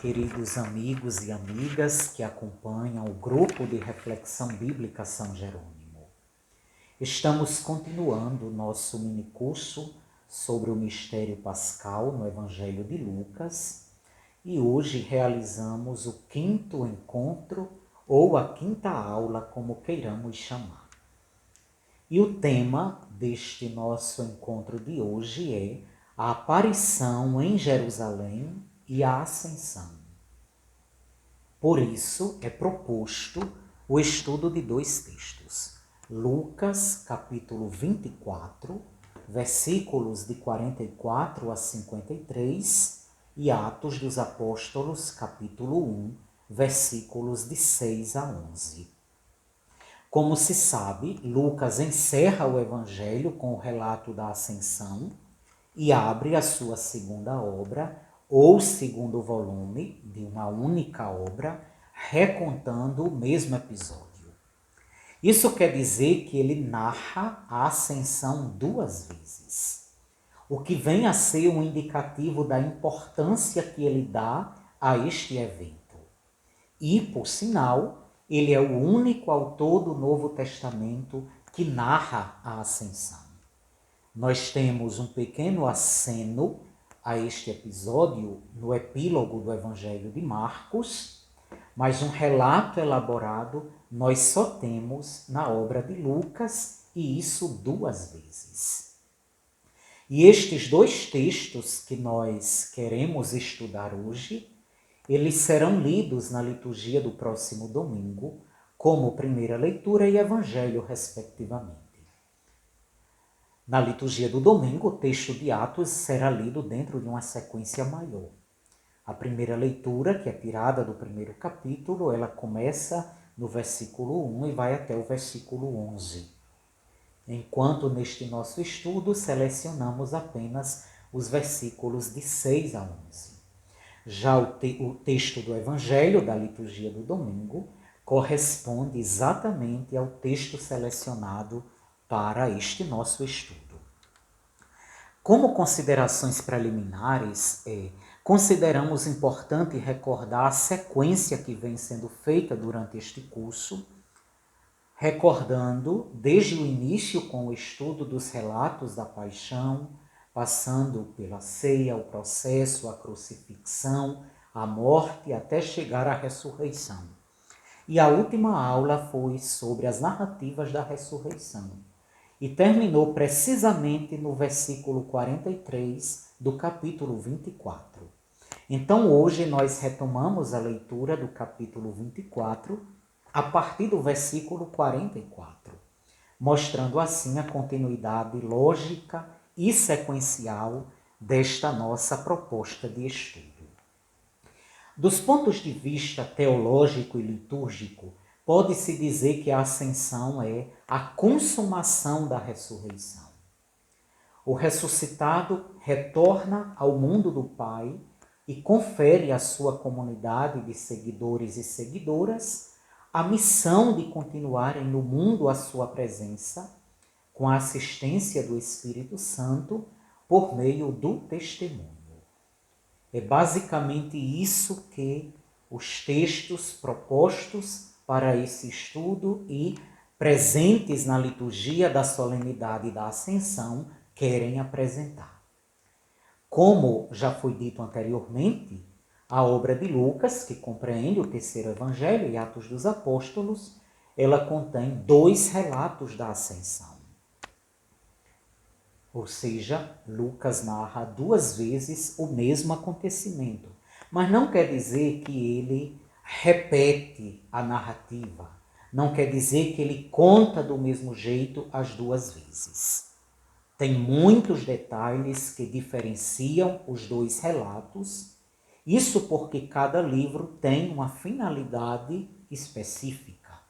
queridos amigos e amigas que acompanham o grupo de reflexão bíblica São Jerônimo. Estamos continuando o nosso minicurso sobre o mistério pascal no Evangelho de Lucas e hoje realizamos o 5º encontro ou a 5ª aula, como queiramos chamar. E o tema deste nosso encontro de hoje é a aparição em Jerusalém e a ascensão. Por isso é proposto o estudo de 2 textos. Lucas, capítulo 24, versículos de 44 a 53, e Atos dos Apóstolos, capítulo 1, versículos de 6 a 11. Como se sabe, Lucas encerra o Evangelho com o relato da ascensão e abre a sua segunda obra, ou segundo volume de uma única obra, recontando o mesmo episódio. Isso quer dizer que ele narra a ascensão 2 vezes, o que vem a ser um indicativo da importância que ele dá a este evento. E, por sinal, ele é o único autor do Novo Testamento que narra a ascensão. Nós temos um pequeno aceno a este episódio no epílogo do Evangelho de Marcos, mas um relato elaborado nós só temos na obra de Lucas, e isso 2 vezes. E estes 2 textos que nós queremos estudar hoje, eles serão lidos na liturgia do próximo domingo, como primeira leitura e evangelho, respectivamente. Na liturgia do domingo, o texto de Atos será lido dentro de uma sequência maior. A primeira leitura, que é tirada do primeiro capítulo, ela começa no versículo 1 e vai até o versículo 11. Enquanto neste nosso estudo selecionamos apenas os versículos de 6 a 11. Já o texto do Evangelho, da liturgia do domingo, corresponde exatamente ao texto selecionado para este nosso estudo. Como considerações preliminares, consideramos importante recordar a sequência que vem sendo feita durante este curso, recordando desde o início com o estudo dos relatos da paixão, passando pela ceia, o processo, a crucifixão, a morte, até chegar à ressurreição. E a última aula foi sobre as narrativas da ressurreição. E terminou precisamente no versículo 43 do capítulo 24. Então hoje nós retomamos a leitura do capítulo 24 a partir do versículo 44, mostrando assim a continuidade lógica e sequencial desta nossa proposta de estudo. Dos pontos de vista teológico e litúrgico, pode-se dizer que a ascensão é a consumação da ressurreição. O ressuscitado retorna ao mundo do Pai e confere à sua comunidade de seguidores e seguidoras a missão de continuarem no mundo a sua presença, com a assistência do Espírito Santo, por meio do testemunho. É basicamente isso que os textos propostos para esse estudo e presentes na liturgia da solenidade da Ascensão querem apresentar. Como já foi dito anteriormente, a obra de Lucas, que compreende o 3º Evangelho e Atos dos Apóstolos, ela contém 2 relatos da Ascensão. Ou seja, Lucas narra 2 vezes o mesmo acontecimento, mas não quer dizer que ele repete a narrativa, não quer dizer que ele conta do mesmo jeito as 2 vezes. Tem muitos detalhes que diferenciam os 2 relatos, isso porque cada livro tem uma finalidade específica.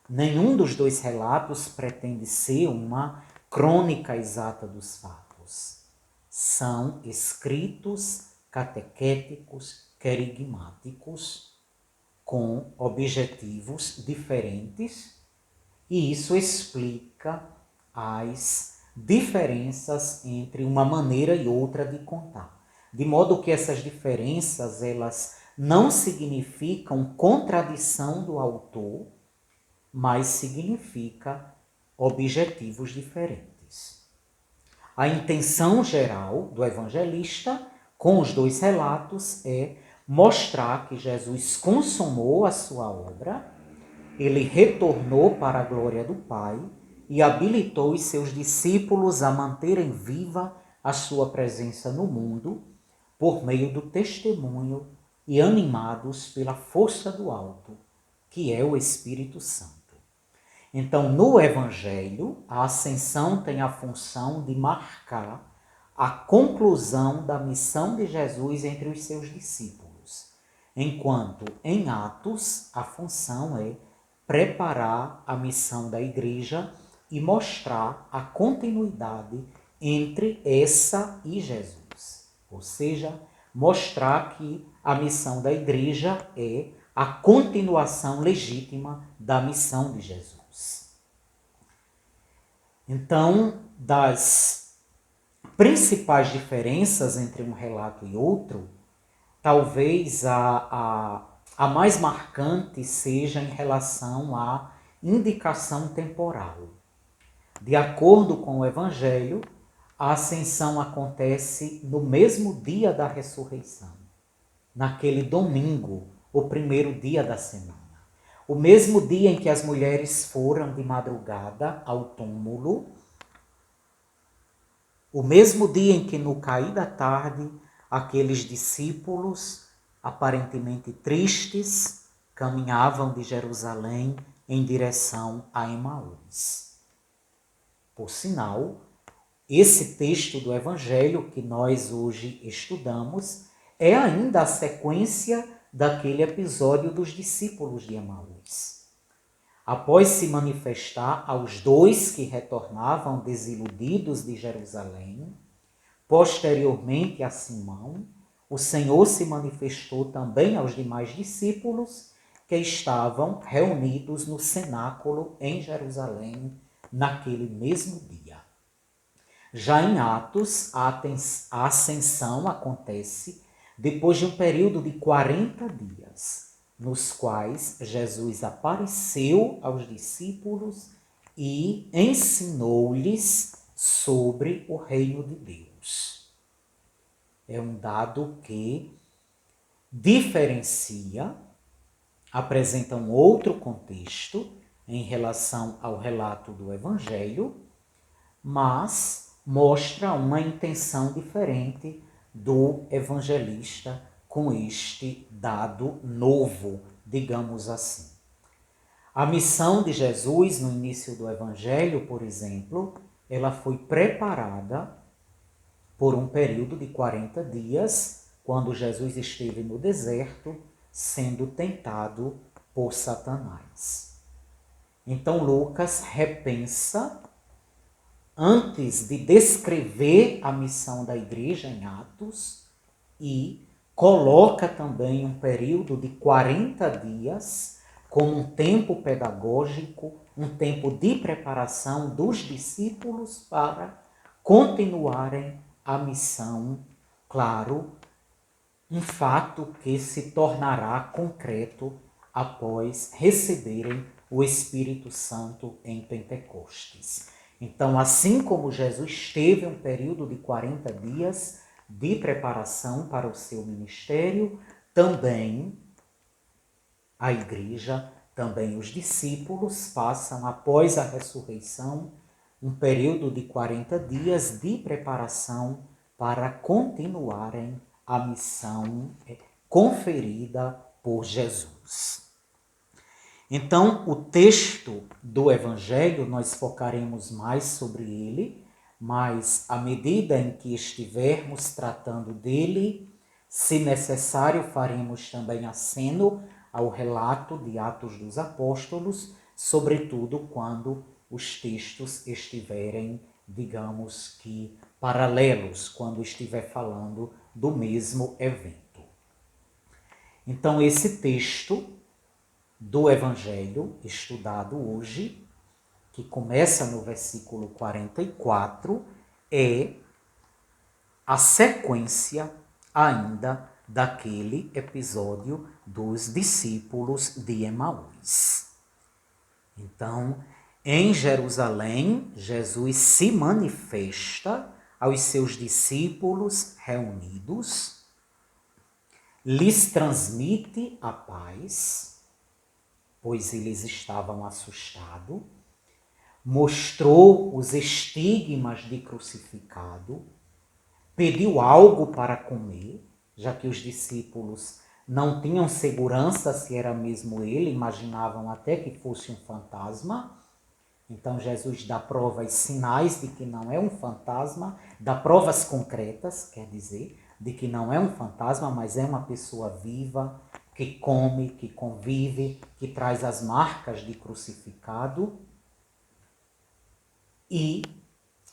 Nenhum dos 2 relatos pretende ser uma crônica exata dos fatos. São escritos catequéticos, querigmáticos, com objetivos diferentes, e isso explica as diferenças entre uma maneira e outra de contar. de modo que essas diferenças elas não significam contradição do autor, mas significa objetivos diferentes. A intenção geral do evangelista com os dois relatos é mostrar que Jesus consumou a sua obra, ele retornou para a glória do Pai e habilitou os seus discípulos a manterem viva a sua presença no mundo por meio do testemunho e animados pela força do alto, que é o Espírito Santo. Então, no Evangelho, a ascensão tem a função de marcar a conclusão da missão de Jesus entre os seus discípulos, enquanto em Atos a função é preparar a missão da igreja e mostrar a continuidade entre essa e Jesus. Ou seja, mostrar que a missão da igreja é a continuação legítima da missão de Jesus. Então, das principais diferenças entre um relato e outro, talvez a mais marcante seja em relação à indicação temporal. De acordo com o Evangelho, a ascensão acontece no mesmo dia da ressurreição, naquele domingo, o primeiro dia da semana. O mesmo dia em que as mulheres foram de madrugada ao túmulo, o mesmo dia em que, no cair da tarde, aqueles discípulos, aparentemente tristes, caminhavam de Jerusalém em direção a Emaús. Por sinal, esse texto do Evangelho que nós hoje estudamos é ainda a sequência daquele episódio dos discípulos de Emaús. Após se manifestar aos dois que retornavam desiludidos de Jerusalém, posteriormente a Simão, o Senhor se manifestou também aos demais discípulos que estavam reunidos no cenáculo em Jerusalém naquele mesmo dia. Já em Atos, a ascensão acontece depois de um período de 40 dias, nos quais Jesus apareceu aos discípulos e ensinou-lhes sobre o reino de Deus. É um dado que diferencia, apresenta um outro contexto em relação ao relato do Evangelho, mas mostra uma intenção diferente do evangelista com este dado novo, digamos assim. A missão de Jesus no início do Evangelho, por exemplo, ela foi preparada por um período de 40 dias, quando Jesus esteve no deserto, sendo tentado por Satanás. Então Lucas repensa, antes de descrever a missão da igreja em Atos, e coloca também um período de 40 dias como um tempo pedagógico, um tempo de preparação dos discípulos para continuarem a missão, claro, um fato que se tornará concreto após receberem o Espírito Santo em Pentecostes. Então, assim como Jesus teve um período de 40 dias de preparação para o seu ministério, também a igreja, também os discípulos passam, após a ressurreição, um período de 40 dias de preparação para continuarem a missão conferida por Jesus. Então, o texto do Evangelho, nós focaremos mais sobre ele, mas à medida em que estivermos tratando dele, se necessário, faremos também aceno ao relato de Atos dos Apóstolos, sobretudo quando os textos estiverem, digamos que, paralelos, quando estiver falando do mesmo evento. Então, esse texto do Evangelho estudado hoje, que começa no versículo 44, é a sequência ainda daquele episódio dos discípulos de Emaús. Então, em Jerusalém, Jesus se manifesta aos seus discípulos reunidos, lhes transmite a paz, pois eles estavam assustados, mostrou os estigmas de crucificado, pediu algo para comer, já que os discípulos não tinham segurança se era mesmo ele, imaginavam até que fosse um fantasma. Então Jesus dá provas, sinais de que não é um fantasma, dá provas concretas, quer dizer, de que não é um fantasma, mas é uma pessoa viva, que come, que convive, que traz as marcas de crucificado. E,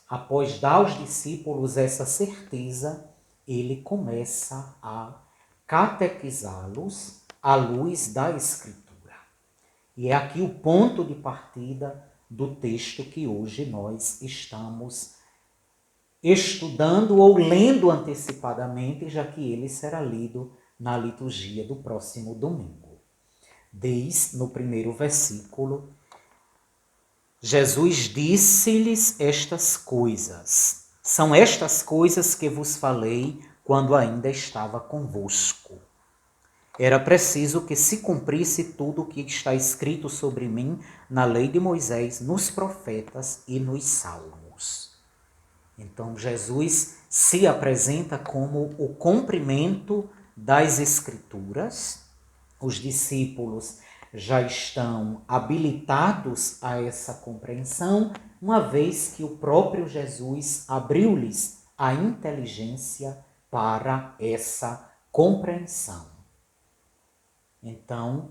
após dar aos discípulos essa certeza, ele começa a catequizá-los à luz da Escritura. E é aqui o ponto de partida do texto que hoje nós estamos estudando ou lendo antecipadamente, já que ele será lido na liturgia do próximo domingo. Diz no primeiro versículo: Jesus disse-lhes estas coisas. São estas coisas que vos falei quando ainda estava convosco. Era preciso que se cumprisse tudo o que está escrito sobre mim na lei de Moisés, nos profetas e nos salmos. Então Jesus se apresenta como o cumprimento das Escrituras. Os discípulos já estão habilitados a essa compreensão, uma vez que o próprio Jesus abriu-lhes a inteligência para essa compreensão. Então,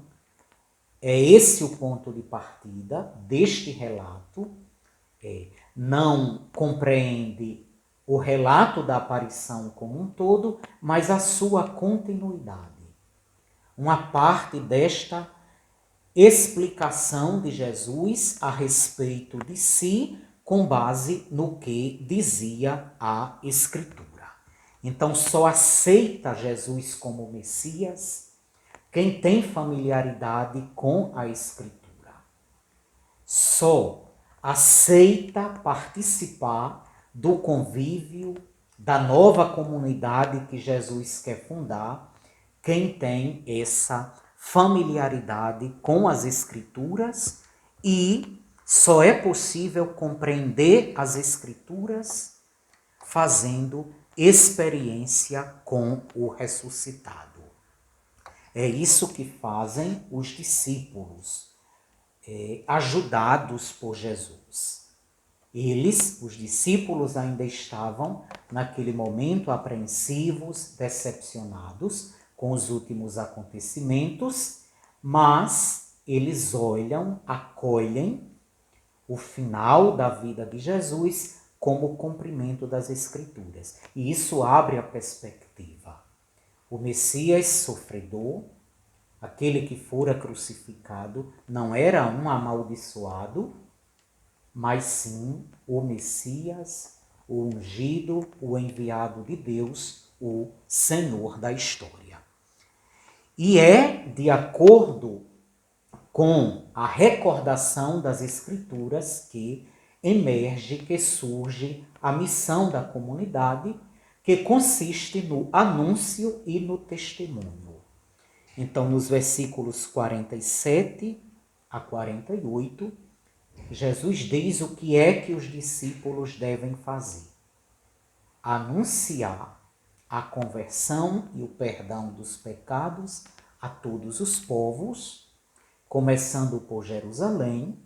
é esse o ponto de partida deste relato. Não compreende o relato da aparição como um todo, mas a sua continuidade. Uma parte desta explicação de Jesus a respeito de si, com base no que dizia a Escritura. Então, só aceita Jesus como Messias quem tem familiaridade com a Escritura. Só aceita participar do convívio da nova comunidade que Jesus quer fundar quem tem essa familiaridade com as Escrituras, e só é possível compreender as Escrituras fazendo experiência com o ressuscitado. É isso que fazem os discípulos, ajudados por Jesus. Eles, os discípulos, ainda estavam naquele momento apreensivos, decepcionados com os últimos acontecimentos, mas eles olham, acolhem o final da vida de Jesus como o cumprimento das Escrituras. E isso abre a perspectiva. O Messias sofredor, aquele que fora crucificado, não era um amaldiçoado, mas sim o Messias, o ungido, o enviado de Deus, o Senhor da história. E é de acordo com a recordação das Escrituras que emerge, que surge a missão da comunidade, que consiste no anúncio e no testemunho. Então, nos versículos 47 a 48, Jesus diz o que é que os discípulos devem fazer: anunciar a conversão e o perdão dos pecados a todos os povos, começando por Jerusalém,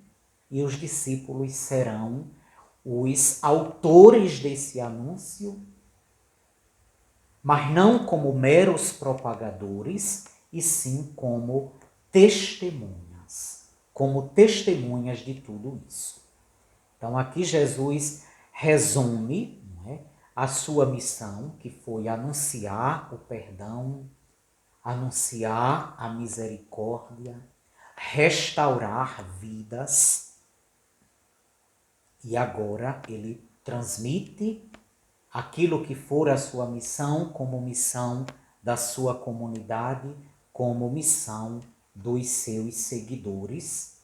e os discípulos serão os autores desse anúncio, mas não como meros propagadores, e sim como testemunhas de tudo isso. Então aqui Jesus resume, a sua missão, que foi anunciar o perdão, anunciar a misericórdia, restaurar vidas. E agora ele transmite aquilo que for a sua missão como missão da sua comunidade, como missão dos seus seguidores,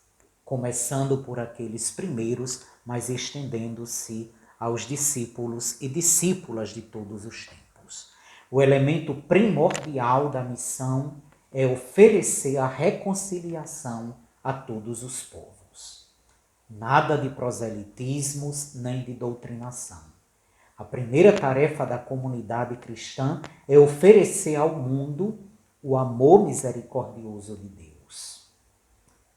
começando por aqueles primeiros, mas estendendo-se aos discípulos e discípulas de todos os tempos. O elemento primordial da missão é oferecer a reconciliação a todos os povos. Nada de proselitismos nem de doutrinação. A primeira tarefa da comunidade cristã é oferecer ao mundo o amor misericordioso de Deus,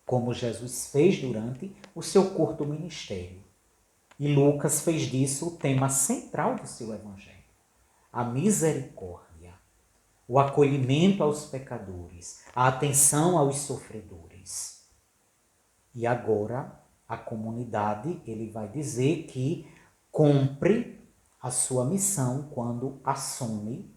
como Jesus fez durante o seu curto ministério. E Lucas fez disso o tema central do seu evangelho. A misericórdia, o acolhimento aos pecadores, a atenção aos sofredores. E agora, a comunidade, ele vai dizer que cumpre a sua missão quando assume,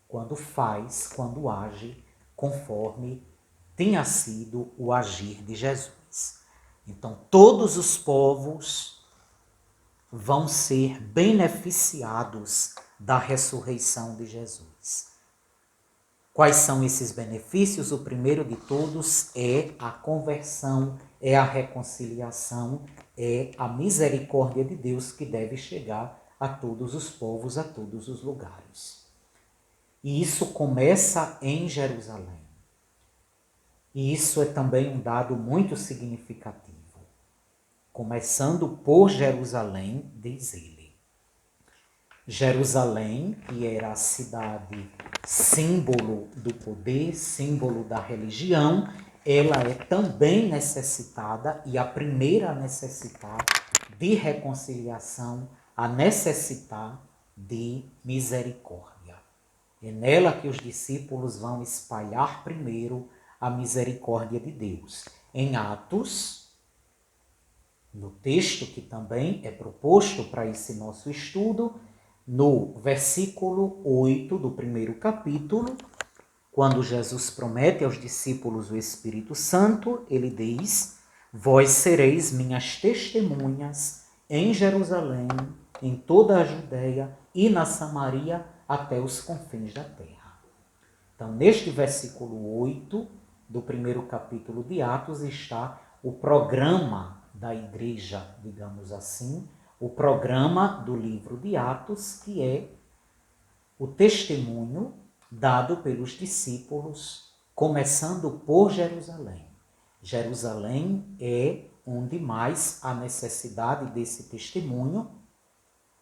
quando faz, quando age, conforme tenha sido o agir de Jesus. Então, todos os povos vão ser beneficiados da ressurreição de Jesus. Quais são esses benefícios? O primeiro de todos é a conversão, é a reconciliação, é a misericórdia de Deus que deve chegar a todos os povos, a todos os lugares. E isso começa em Jerusalém. E isso é também um dado muito significativo. Começando por Jerusalém, diz ele. Jerusalém, que era a cidade símbolo do poder, símbolo da religião, ela é também necessitada, e a primeira a necessitar de reconciliação, a necessitar de misericórdia. É nela que os discípulos vão espalhar primeiro a misericórdia de Deus. Em Atos, no texto que também é proposto para esse nosso estudo, no versículo 8 do primeiro capítulo, quando Jesus promete aos discípulos o Espírito Santo, ele diz: vós sereis minhas testemunhas em Jerusalém, em toda a Judeia e na Samaria, até os confins da terra. Então, neste versículo 8 do primeiro capítulo de Atos está o programa da igreja, digamos assim, o programa do livro de Atos, que é o testemunho dado pelos discípulos, começando por Jerusalém. Jerusalém é onde mais há necessidade desse testemunho,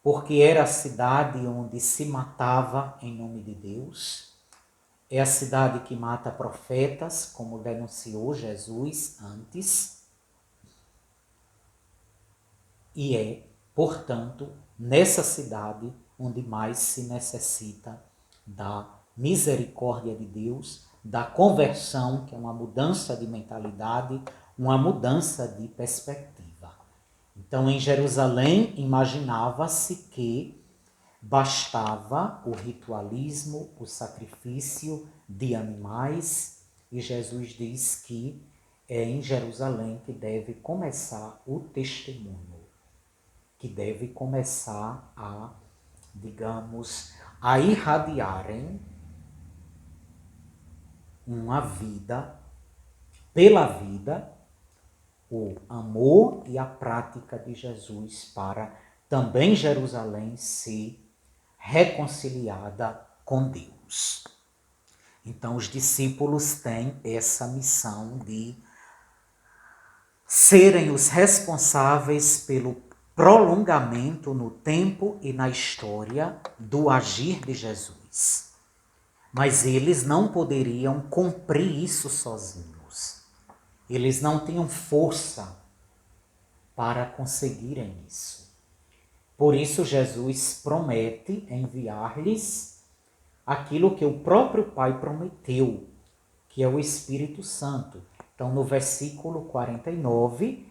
porque era a cidade onde se matava em nome de Deus. É a cidade que mata profetas, como denunciou Jesus antes. E é, portanto, nessa cidade onde mais se necessita da misericórdia de Deus, da conversão, que é uma mudança de mentalidade, uma mudança de perspectiva. Então, em Jerusalém, imaginava-se que bastava o ritualismo, o sacrifício de animais, e Jesus diz que é em Jerusalém que deve começar o testemunho, que deve começar a, digamos, a irradiarem uma vida, pela vida, o amor e a prática de Jesus para também Jerusalém ser reconciliada com Deus. Então, os discípulos têm essa missão de serem os responsáveis pelo prolongamento no tempo e na história do agir de Jesus. Mas eles não poderiam cumprir isso sozinhos. Eles não tinham força para conseguirem isso. Por isso, Jesus promete enviar-lhes aquilo que o próprio Pai prometeu, que é o Espírito Santo. Então, no versículo 49,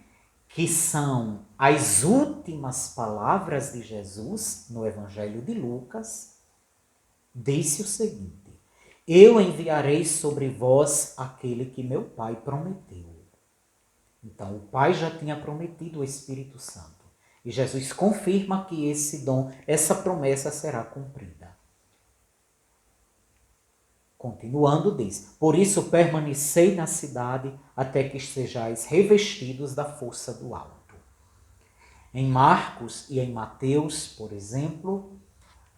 que são as últimas palavras de Jesus no Evangelho de Lucas, disse o seguinte: eu enviarei sobre vós aquele que meu Pai prometeu. Então, o Pai já tinha prometido o Espírito Santo. E Jesus confirma que esse dom, essa promessa será cumprida. Continuando, diz: por isso permanecei na cidade até que sejais revestidos da força do alto. Em Marcos e em Mateus, por exemplo,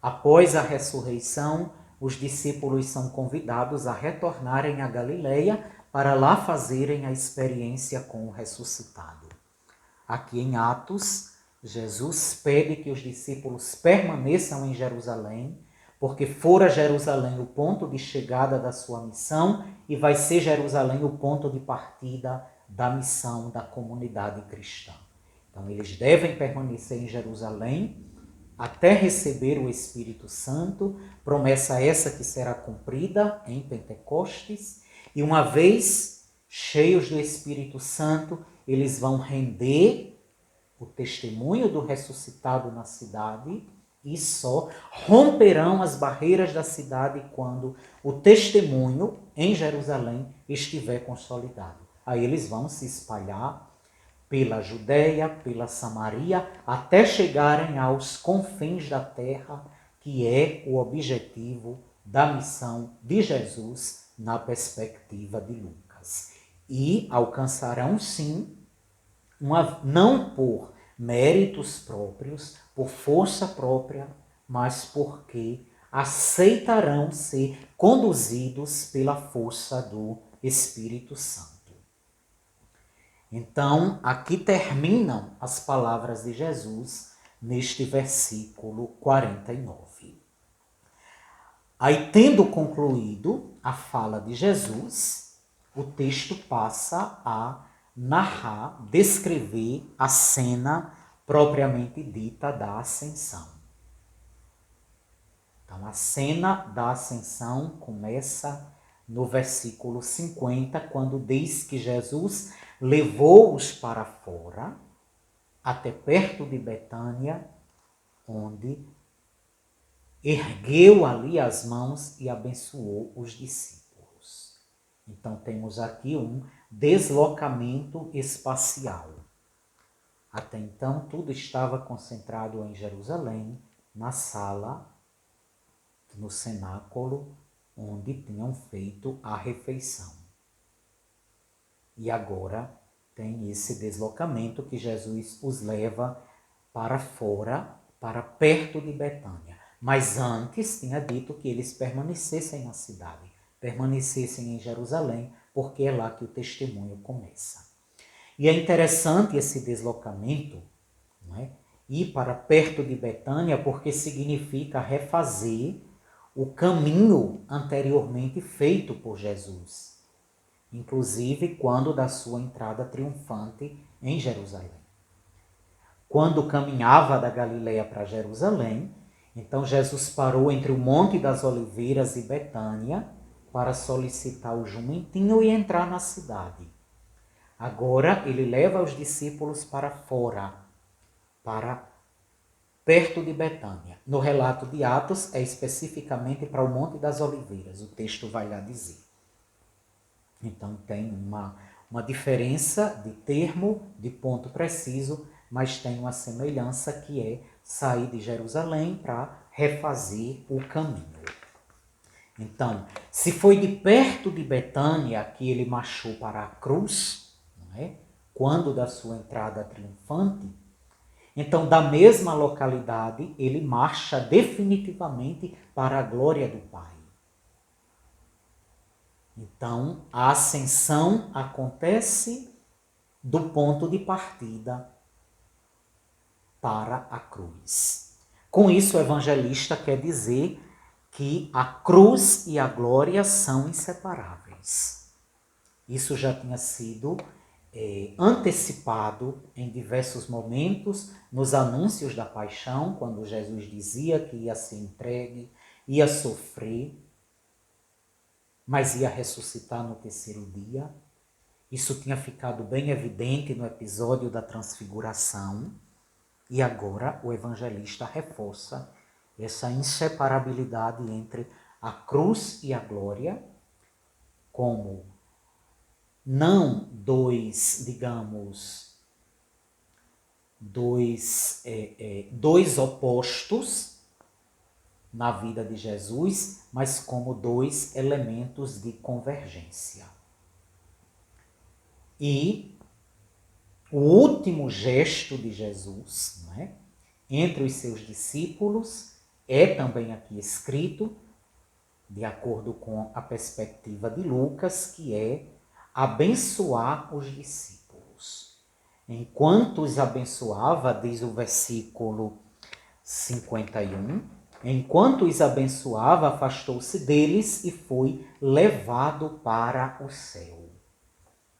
após a ressurreição, os discípulos são convidados a retornarem a Galileia para lá fazerem a experiência com o ressuscitado. Aqui em Atos, Jesus pede que os discípulos permaneçam em Jerusalém, porque fora Jerusalém o ponto de chegada da sua missão e vai ser Jerusalém o ponto de partida da missão da comunidade cristã. Então, eles devem permanecer em Jerusalém até receber o Espírito Santo, promessa essa que será cumprida em Pentecostes, e uma vez cheios do Espírito Santo, eles vão render o testemunho do ressuscitado na cidade e só romperão as barreiras da cidade quando o testemunho em Jerusalém estiver consolidado. Aí eles vão se espalhar pela Judéia, pela Samaria, até chegarem aos confins da terra, que é o objetivo da missão de Jesus na perspectiva de Lucas. E alcançarão, sim, não por méritos próprios, por força própria, mas porque aceitarão ser conduzidos pela força do Espírito Santo. Então, aqui terminam as palavras de Jesus neste versículo 49. Aí, tendo concluído a fala de Jesus, o texto passa a narrar, descrever a cena propriamente dita da ascensão. Então, a cena da ascensão começa no versículo 50, quando diz que Jesus levou-os para fora, até perto de Betânia, onde ergueu ali as mãos e abençoou os discípulos. Então, temos aqui um deslocamento espacial. Até então, tudo estava concentrado em Jerusalém, na sala, no cenáculo, onde tinham feito a refeição. E agora tem esse deslocamento que Jesus os leva para fora, para perto de Betânia. Mas antes tinha dito que eles permanecessem na cidade, permanecessem em Jerusalém, porque é lá que o testemunho começa. E é interessante esse deslocamento, não é? Ir para perto de Betânia, porque significa refazer o caminho anteriormente feito por Jesus, inclusive quando da sua entrada triunfante em Jerusalém. Quando caminhava da Galileia para Jerusalém, então Jesus parou entre o Monte das Oliveiras e Betânia para solicitar o jumentinho e entrar na cidade. Agora ele leva os discípulos para fora, para perto de Betânia. No relato de Atos é especificamente para o Monte das Oliveiras, o texto vai lá dizer. Então tem uma diferença de termo, de ponto preciso, mas tem uma semelhança que é sair de Jerusalém para refazer o caminho. Então, se foi de perto de Betânia que ele marchou para a cruz, não é? Quando da sua entrada triunfante, então da mesma localidade ele marcha definitivamente para a glória do Pai. Então, a ascensão acontece do ponto de partida para a cruz. Com isso, o evangelista quer dizer que a cruz e a glória são inseparáveis. Isso já tinha sido antecipado em diversos momentos nos anúncios da paixão, quando Jesus dizia que ia ser entregue, ia sofrer, mas ia ressuscitar no terceiro dia. Isso tinha ficado bem evidente no episódio da transfiguração, e agora o evangelista reforça essa inseparabilidade entre a cruz e a glória, como não dois, digamos, dois opostos na vida de Jesus, mas como dois elementos de convergência. E o último gesto de Jesus, não é? Entre os seus discípulos é também aqui escrito, de acordo com a perspectiva de Lucas, que é abençoar os discípulos. Enquanto os abençoava, diz o versículo 51, enquanto os abençoava, afastou-se deles e foi levado para o céu.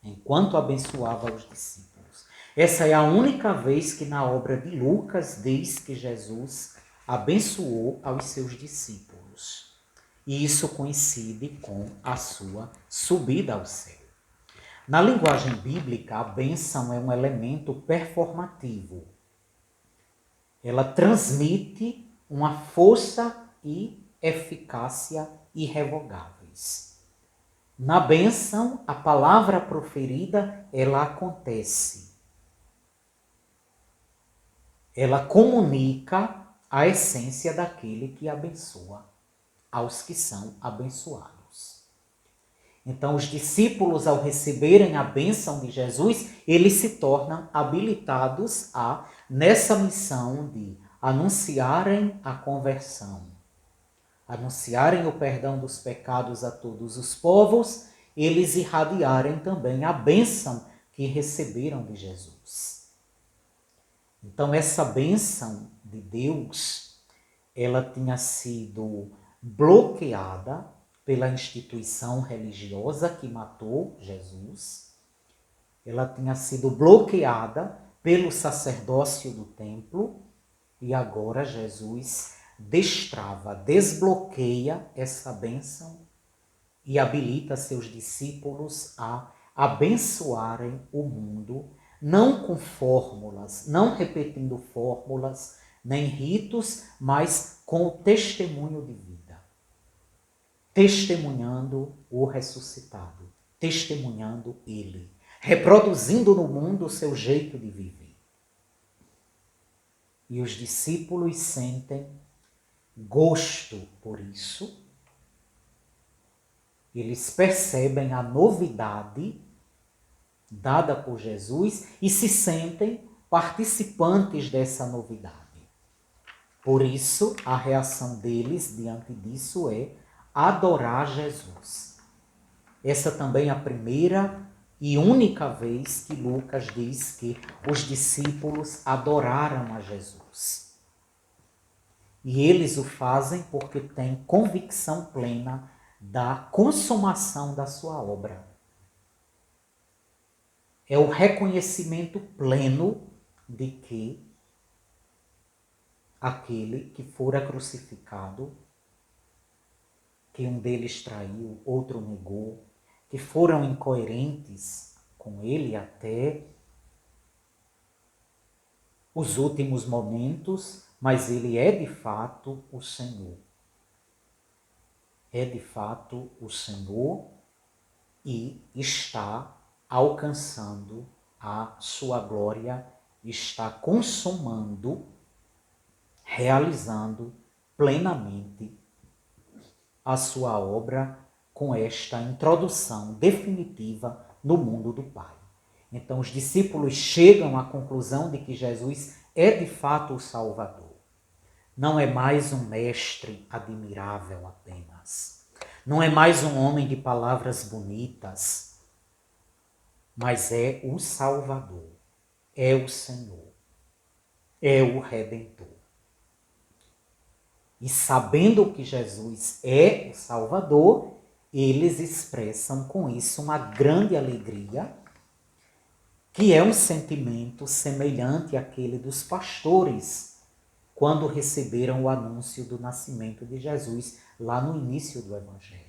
Enquanto abençoava os discípulos. Essa é a única vez que na obra de Lucas diz que Jesus abençoou aos seus discípulos. E isso coincide com a sua subida ao céu. Na linguagem bíblica, a bênção é um elemento performativo. Ela transmite uma força e eficácia irrevogáveis. Na bênção, a palavra proferida, ela acontece. Ela comunica a essência daquele que abençoa aos que são abençoados. Então, os discípulos, ao receberem a bênção de Jesus, eles se tornam habilitados nessa missão de anunciarem a conversão, anunciarem o perdão dos pecados a todos os povos, eles irradiarem também a bênção que receberam de Jesus. Então, essa bênção de Deus, ela tinha sido bloqueada pela instituição religiosa que matou Jesus. Ela tinha sido bloqueada pelo sacerdócio do templo e agora Jesus destrava, desbloqueia essa bênção e habilita seus discípulos a abençoarem o mundo, não com fórmulas, não repetindo fórmulas, nem ritos, mas com o testemunho de vida. Testemunhando o ressuscitado, testemunhando ele, reproduzindo no mundo o seu jeito de viver. E os discípulos sentem gosto por isso. Eles percebem a novidade dada por Jesus e se sentem participantes dessa novidade. Por isso, a reação deles diante disso é adorar Jesus. Essa também é a primeira e única vez que Lucas diz que os discípulos adoraram a Jesus. E eles o fazem porque têm convicção plena da consumação da sua obra. É o reconhecimento pleno de que aquele que fora crucificado, que um deles traiu, outro negou, que foram incoerentes com ele até os últimos momentos, mas ele é de fato o Senhor. É de fato o Senhor e está alcançando a sua glória, está consumando, realizando plenamente a sua obra com esta introdução definitiva no mundo do Pai. Então os discípulos chegam à conclusão de que Jesus é de fato o Salvador. Não é mais um mestre admirável apenas. Não é mais um homem de palavras bonitas. Mas é o Salvador. É o Senhor. É o Redentor. E sabendo que Jesus é o Salvador, eles expressam com isso uma grande alegria, que é um sentimento semelhante àquele dos pastores, quando receberam o anúncio do nascimento de Jesus, lá no início do Evangelho.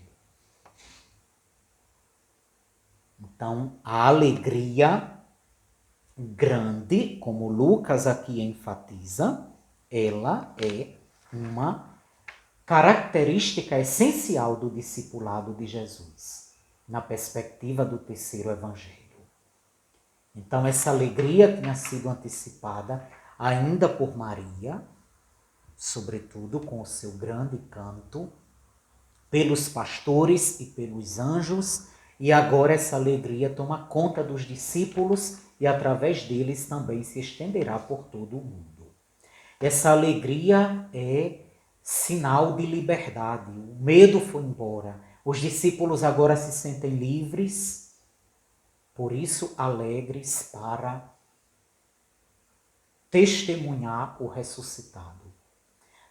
Então, a alegria grande, como Lucas aqui enfatiza, ela é uma característica essencial do discipulado de Jesus, na perspectiva do terceiro Evangelho. Então essa alegria tinha sido antecipada ainda por Maria, sobretudo com o seu grande canto, pelos pastores e pelos anjos, e agora essa alegria toma conta dos discípulos e através deles também se estenderá por todo o mundo. Essa alegria é sinal de liberdade. O medo foi embora. Os discípulos agora se sentem livres, por isso alegres para testemunhar o ressuscitado.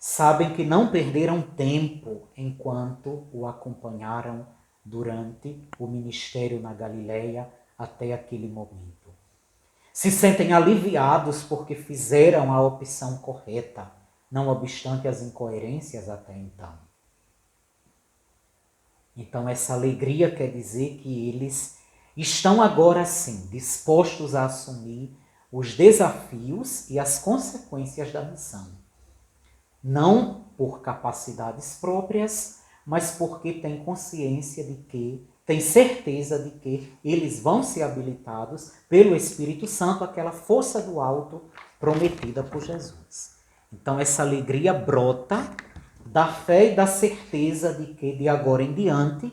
Sabem que não perderam tempo enquanto o acompanharam durante o ministério na Galileia até aquele momento. Se sentem aliviados porque fizeram a opção correta, não obstante as incoerências até então. Então essa alegria quer dizer que eles estão agora sim dispostos a assumir os desafios e as consequências da missão. Não por capacidades próprias, mas porque têm consciência de que, têm certeza de que eles vão ser habilitados pelo Espírito Santo, aquela força do alto prometida por Jesus. Então essa alegria brota da fé e da certeza de que de agora em diante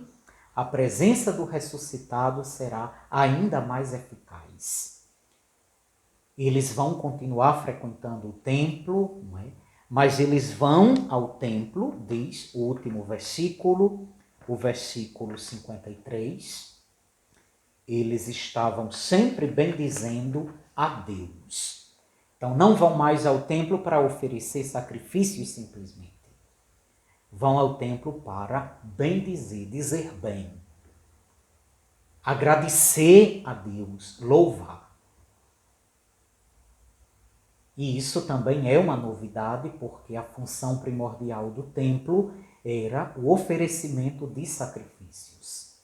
a presença do ressuscitado será ainda mais eficaz. Eles vão continuar frequentando o templo, não é? Mas eles vão ao templo, diz o último versículo, o versículo 53. Eles estavam sempre bendizendo a Deus. Então não vão mais ao templo para oferecer sacrifícios simplesmente. Vão ao templo para bendizer, dizer bem, agradecer a Deus, louvar. E isso também é uma novidade, porque a função primordial do templo era o oferecimento de sacrifícios.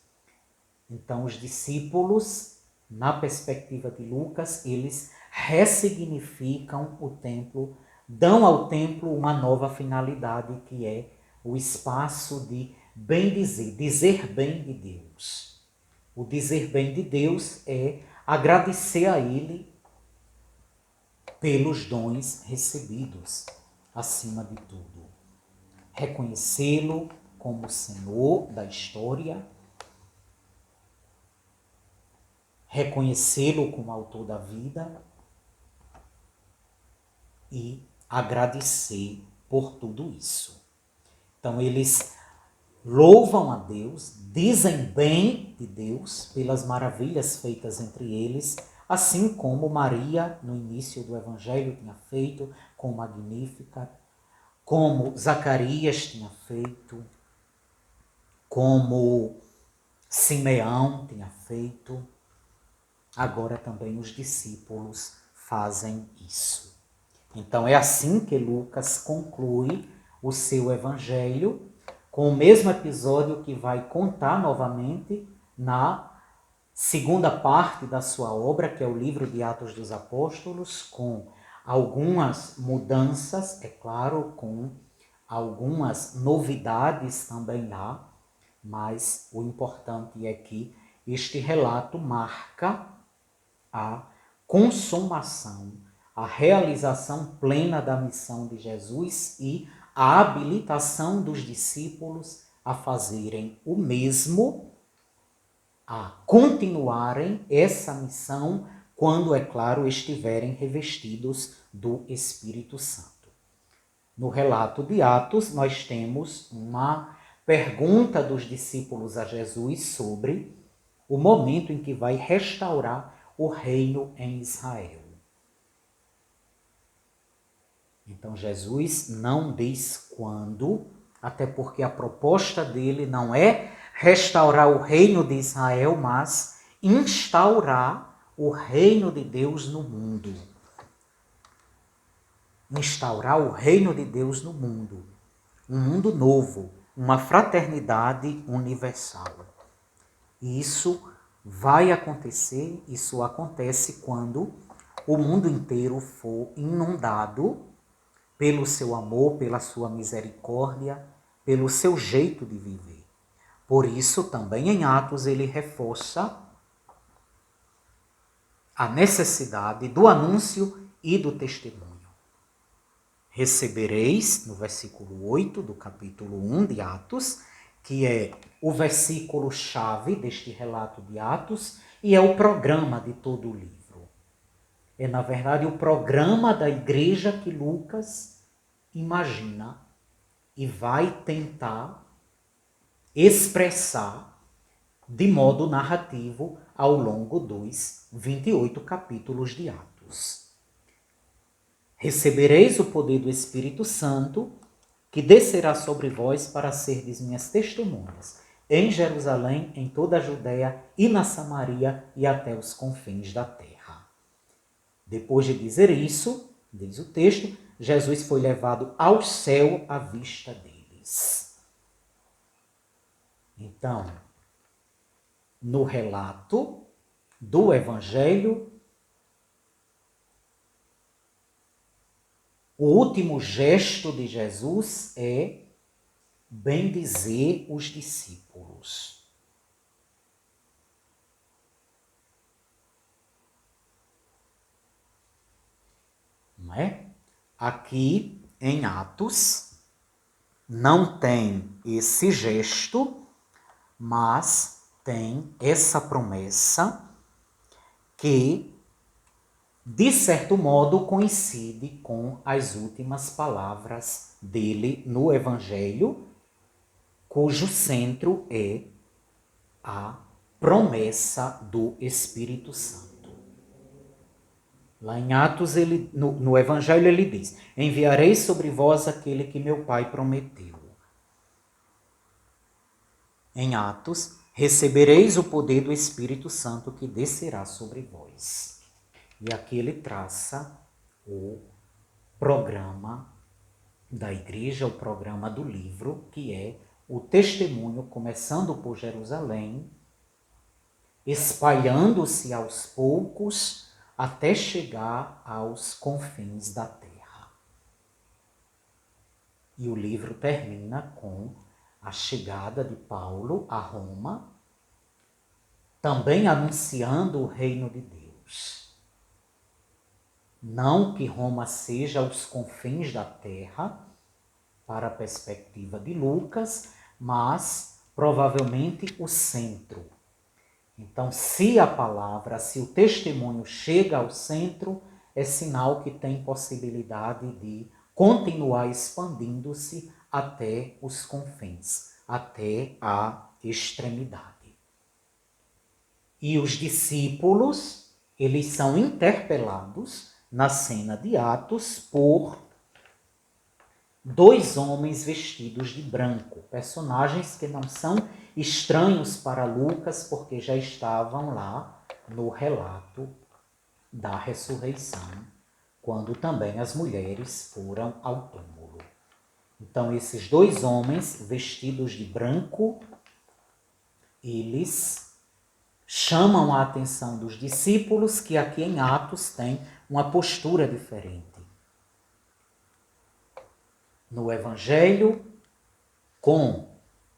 Então, os discípulos, na perspectiva de Lucas, eles ressignificam o templo, dão ao templo uma nova finalidade, que é o espaço de bendizer, dizer bem de Deus. O dizer bem de Deus é agradecer a Ele pelos dons recebidos, acima de tudo. Reconhecê-lo como Senhor da história, reconhecê-lo como autor da vida e agradecer por tudo isso. Então eles louvam a Deus, dizem bem de Deus pelas maravilhas feitas entre eles, assim como Maria, no início do Evangelho, tinha feito com Magnífica, como Zacarias tinha feito, como Simeão tinha feito. Agora também os discípulos fazem isso. Então é assim que Lucas conclui o seu Evangelho, com o mesmo episódio que vai contar novamente na segunda parte da sua obra, que é o livro de Atos dos Apóstolos, com algumas mudanças, é claro, com algumas novidades também lá, mas o importante é que este relato marca a consumação, a realização plena da missão de Jesus e a habilitação dos discípulos a fazerem o mesmo, a continuarem essa missão quando, é claro, estiverem revestidos do Espírito Santo. No relato de Atos, nós temos uma pergunta dos discípulos a Jesus sobre o momento em que vai restaurar o reino em Israel. Então Jesus não diz quando, até porque a proposta dele não é restaurar o reino de Israel, mas instaurar o reino de Deus no mundo. Instaurar o reino de Deus no mundo. Um mundo novo, uma fraternidade universal. E isso vai acontecer, isso acontece quando o mundo inteiro for inundado pelo seu amor, pela sua misericórdia, pelo seu jeito de viver. Por isso, também em Atos, ele reforça a necessidade do anúncio e do testemunho. Recebereis, no versículo 8 do capítulo 1 de Atos, que é o versículo-chave deste relato de Atos e é o programa de todo o livro. É, na verdade, o programa da igreja que Lucas imagina e vai tentar expressar de modo narrativo ao longo dos 28 capítulos de Atos. Recebereis o poder do Espírito Santo, que descerá sobre vós para serdes minhas testemunhas, em Jerusalém, em toda a Judéia e na Samaria e até os confins da terra. Depois de dizer isso, diz o texto, Jesus foi levado ao céu à vista deles. Então, no relato do Evangelho, o último gesto de Jesus é bendizer os discípulos. Não é? Aqui em Atos não tem esse gesto, mas tem essa promessa que, de certo modo, coincide com as últimas palavras dele no Evangelho, cujo centro é a promessa do Espírito Santo. Lá em Atos, no Evangelho, ele diz: enviarei sobre vós aquele que meu Pai prometeu. Em Atos, recebereis o poder do Espírito Santo que descerá sobre vós. E aqui ele traça o programa da igreja, o programa do livro, que é o testemunho, começando por Jerusalém, espalhando-se aos poucos até chegar aos confins da terra. E o livro termina com a chegada de Paulo a Roma, também anunciando o reino de Deus. Não que Roma seja os confins da terra, para a perspectiva de Lucas, mas provavelmente o centro. Então, se a palavra, se o testemunho chega ao centro, é sinal que tem possibilidade de continuar expandindo-se até os confins, até a extremidade. E os discípulos, eles são interpelados na cena de Atos por dois homens vestidos de branco, personagens que não são estranhos para Lucas, porque já estavam lá no relato da ressurreição, quando também as mulheres foram ao túmulo. Então, esses dois homens vestidos de branco, eles chamam a atenção dos discípulos, que aqui em Atos têm uma postura diferente. No Evangelho, com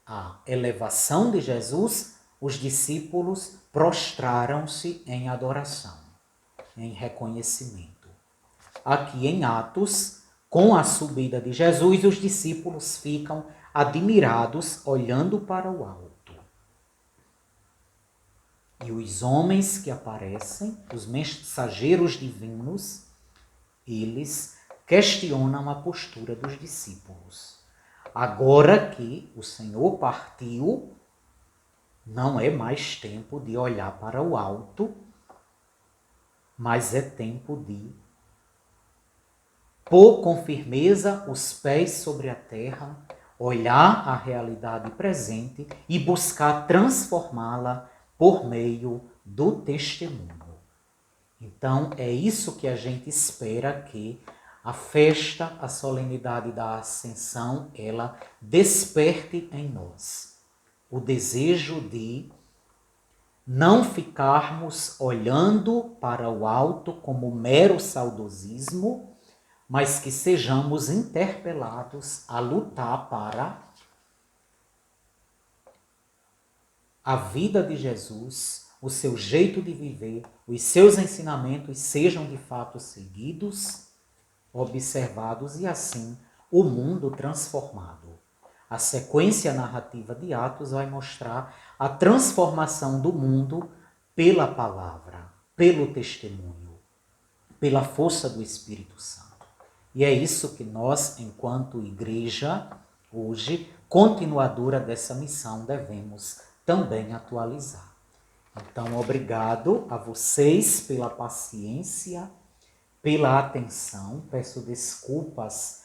a elevação de Jesus, os discípulos prostraram-se em adoração, em reconhecimento. Aqui em Atos, com a subida de Jesus, os discípulos ficam admirados, olhando para o alto. E os homens que aparecem, os mensageiros divinos, eles questionam a postura dos discípulos. Agora que o Senhor partiu, não é mais tempo de olhar para o alto, mas é tempo de pôr com firmeza os pés sobre a terra, olhar a realidade presente e buscar transformá-la por meio do testemunho. Então, é isso que a gente espera que a festa, a solenidade da Ascensão, ela desperte em nós o desejo de não ficarmos olhando para o alto como mero saudosismo, mas que sejamos interpelados a lutar para a vida de Jesus, o seu jeito de viver, os seus ensinamentos sejam de fato seguidos, observados e assim o mundo transformado. A sequência narrativa de Atos vai mostrar a transformação do mundo pela palavra, pelo testemunho, pela força do Espírito Santo. E é isso que nós, enquanto igreja, hoje, continuadora dessa missão, devemos também atualizar. Então, obrigado a vocês pela paciência, pela atenção. Peço desculpas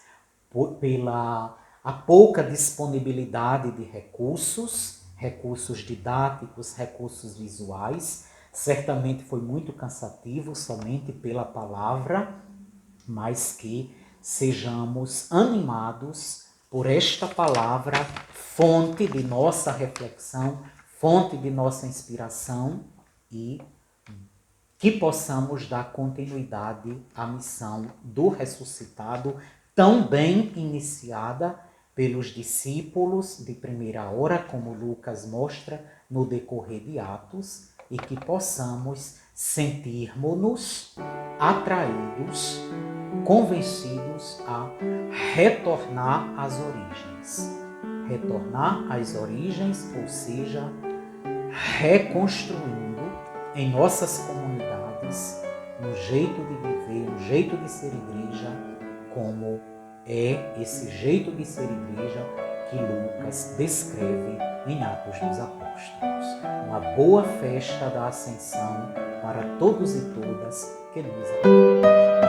pela a pouca disponibilidade de recursos didáticos, recursos visuais. Certamente foi muito cansativo somente pela palavra, mas que sejamos animados por esta palavra, fonte de nossa reflexão, fonte de nossa inspiração, e que possamos dar continuidade à missão do ressuscitado, tão bem iniciada pelos discípulos de primeira hora, como Lucas mostra no decorrer de Atos, e que possamos sentirmos-nos atraídos, convencidos a retornar às origens. Retornar às origens, ou seja, reconstruindo em nossas comunidades um jeito de viver, um jeito de ser igreja, como é esse jeito de ser igreja que Lucas descreve em Atos dos Apóstolos. Uma boa festa da Ascensão para todos e todas que nos acompanham.